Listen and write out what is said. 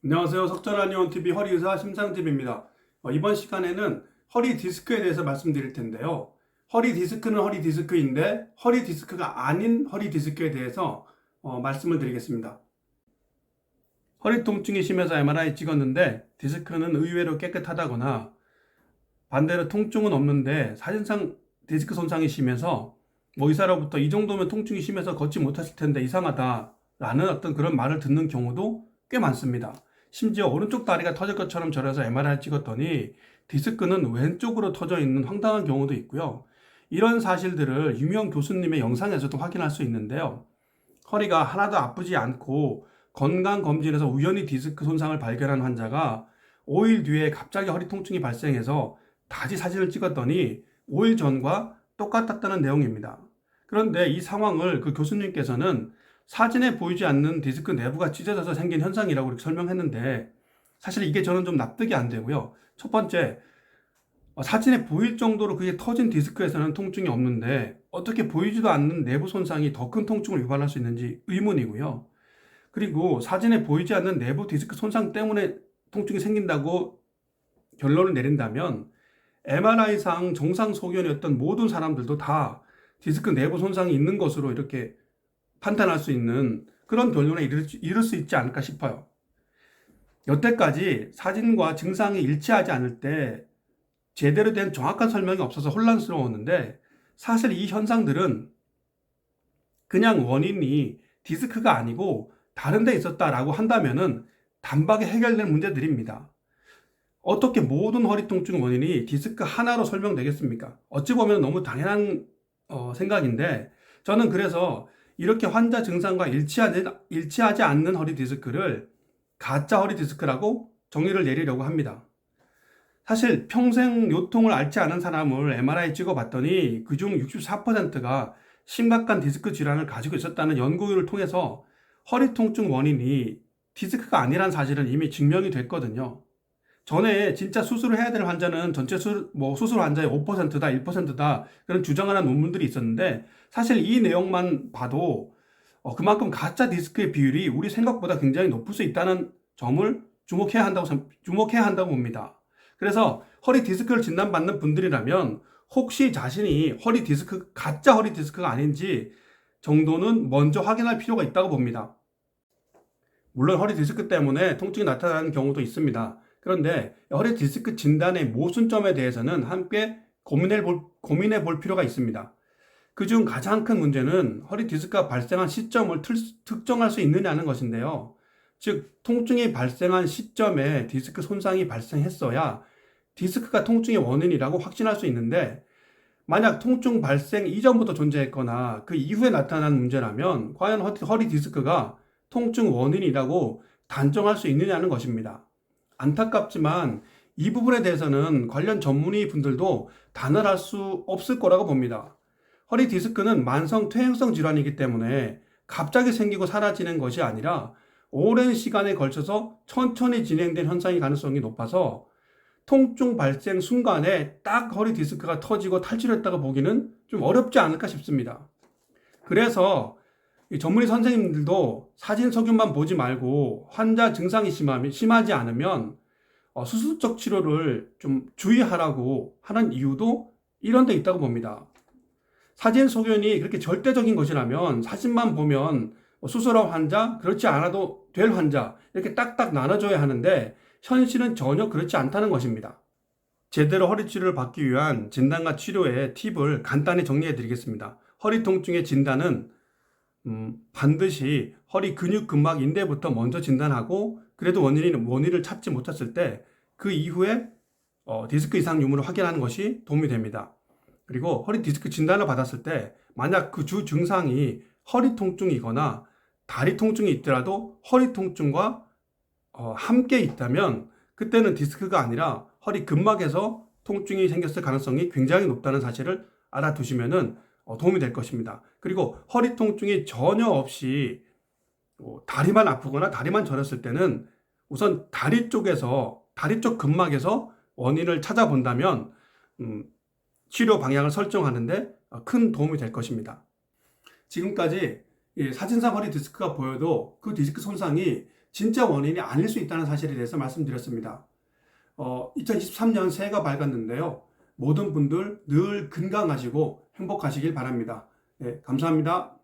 안녕하세요. 석전한의원TV 허리의사 심상집입니다. 이번 시간에는 허리 디스크에 대해서 말씀드릴 텐데요. 허리 디스크는 허리 디스크인데 허리 디스크가 아닌 허리 디스크에 대해서 말씀을 드리겠습니다. 허리 통증이 심해서 MRI 찍었는데 디스크는 의외로 깨끗하다거나 반대로 통증은 없는데 사진상 디스크 손상이 심해서 의사로부터 이 정도면 통증이 심해서 걷지 못하실 텐데 이상하다 라는 어떤 그런 말을 듣는 경우도 꽤 많습니다. 심지어 오른쪽 다리가 터질 것처럼 저려서 MRI 찍었더니 디스크는 왼쪽으로 터져 있는 황당한 경우도 있고요. 이런 사실들을 유명 교수님의 영상에서도 확인할 수 있는데요. 허리가 하나도 아프지 않고 건강검진에서 우연히 디스크 손상을 발견한 환자가 5일 뒤에 갑자기 허리 통증이 발생해서 다시 사진을 찍었더니 5일 전과 똑같았다는 내용입니다. 그런데 이 상황을 그 교수님께서는 사진에 보이지 않는 디스크 내부가 찢어져서 생긴 현상이라고 이렇게 설명했는데 사실 이게 저는 좀 납득이 안 되고요. 첫 번째, 사진에 보일 정도로 그게 터진 디스크에서는 통증이 없는데 어떻게 보이지도 않는 내부 손상이 더 큰 통증을 유발할 수 있는지 의문이고요. 그리고 사진에 보이지 않는 내부 디스크 손상 때문에 통증이 생긴다고 결론을 내린다면 MRI상 정상 소견이었던 모든 사람들도 다 디스크 내부 손상이 있는 것으로 이렇게 판단할 수 있는 그런 결론에 이를 수 있지 않을까 싶어요. 여태까지 사진과 증상이 일치하지 않을 때 제대로 된 정확한 설명이 없어서 혼란스러웠는데 사실 이 현상들은 그냥 원인이 디스크가 아니고 다른 데 있었다라고 한다면은 단박에 해결될 문제들입니다. 어떻게 모든 허리 통증 원인이 디스크 하나로 설명되겠습니까? 어찌 보면 너무 당연한 생각인데 저는 그래서 이렇게 환자 증상과 일치하지 않는 허리 디스크를 가짜 허리 디스크라고 정의를 내리려고 합니다. 사실 평생 요통을 앓지 않은 사람을 MRI 찍어봤더니 그중 64%가 심각한 디스크 질환을 가지고 있었다는 연구를 통해서 허리 통증 원인이 디스크가 아니란 사실은 이미 증명이 됐거든요. 전에 진짜 수술을 해야 될 환자는 전체 수술 환자의 5%다, 1%다 그런 주장을 한 논문들이 있었는데 사실 이 내용만 봐도 그만큼 가짜 디스크의 비율이 우리 생각보다 굉장히 높을 수 있다는 점을 주목해야 한다고 봅니다. 그래서 허리 디스크를 진단받는 분들이라면 혹시 자신이 가짜 허리 디스크가 아닌지 정도는 먼저 확인할 필요가 있다고 봅니다. 물론 허리 디스크 때문에 통증이 나타나는 경우도 있습니다. 그런데 허리 디스크 진단의 모순점에 대해서는 함께 고민해 볼 필요가 있습니다. 그중 가장 큰 문제는 허리 디스크가 발생한 시점을 특정할 수 있느냐는 것인데요. 즉, 통증이 발생한 시점에 디스크 손상이 발생했어야 디스크가 통증의 원인이라고 확신할 수 있는데 만약 통증 발생 이전부터 존재했거나 그 이후에 나타난 문제라면 과연 허리 디스크가 통증 원인이라고 단정할 수 있느냐는 것입니다. 안타깝지만 이 부분에 대해서는 관련 전문의 분들도 단언할 수 없을 거라고 봅니다. 허리 디스크는 만성 퇴행성 질환이기 때문에 갑자기 생기고 사라지는 것이 아니라 오랜 시간에 걸쳐서 천천히 진행된 현상의 가능성이 높아서 통증 발생 순간에 딱 허리 디스크가 터지고 탈출했다고 보기는 좀 어렵지 않을까 싶습니다. 그래서 이 전문의 선생님들도 사진 석유만 보지 말고 환자 증상이 심하지 않으면 수술적 치료를 좀 주의하라고 하는 이유도 이런 데 있다고 봅니다. 사진 소견이 그렇게 절대적인 것이라면 사진만 보면 수술한 환자, 그렇지 않아도 될 환자 이렇게 딱딱 나눠줘야 하는데 현실은 전혀 그렇지 않다는 것입니다. 제대로 허리 치료를 받기 위한 진단과 치료의 팁을 간단히 정리해 드리겠습니다. 허리 통증의 진단은 반드시 허리 근육, 근막, 인대부터 먼저 진단하고 그래도 원인을 찾지 못했을 때 그 이후에 디스크 이상 유무를 확인하는 것이 도움이 됩니다. 그리고 허리 디스크 진단을 받았을 때 만약 그 주 증상이 허리 통증이거나 다리 통증이 있더라도 허리 통증과 함께 있다면 그때는 디스크가 아니라 허리 근막에서 통증이 생겼을 가능성이 굉장히 높다는 사실을 알아두시면 도움이 될 것입니다. 그리고 허리 통증이 전혀 없이 다리만 아프거나 다리만 저렸을 때는 우선 다리 쪽 근막에서 원인을 찾아본다면 치료 방향을 설정하는데 큰 도움이 될 것입니다. 지금까지 사진상 허리 디스크가 보여도 그 디스크 손상이 진짜 원인이 아닐 수 있다는 사실에 대해서 말씀드렸습니다. 2023년 새해가 밝았는데요. 모든 분들 늘 건강하시고 행복하시길 바랍니다. 네, 감사합니다.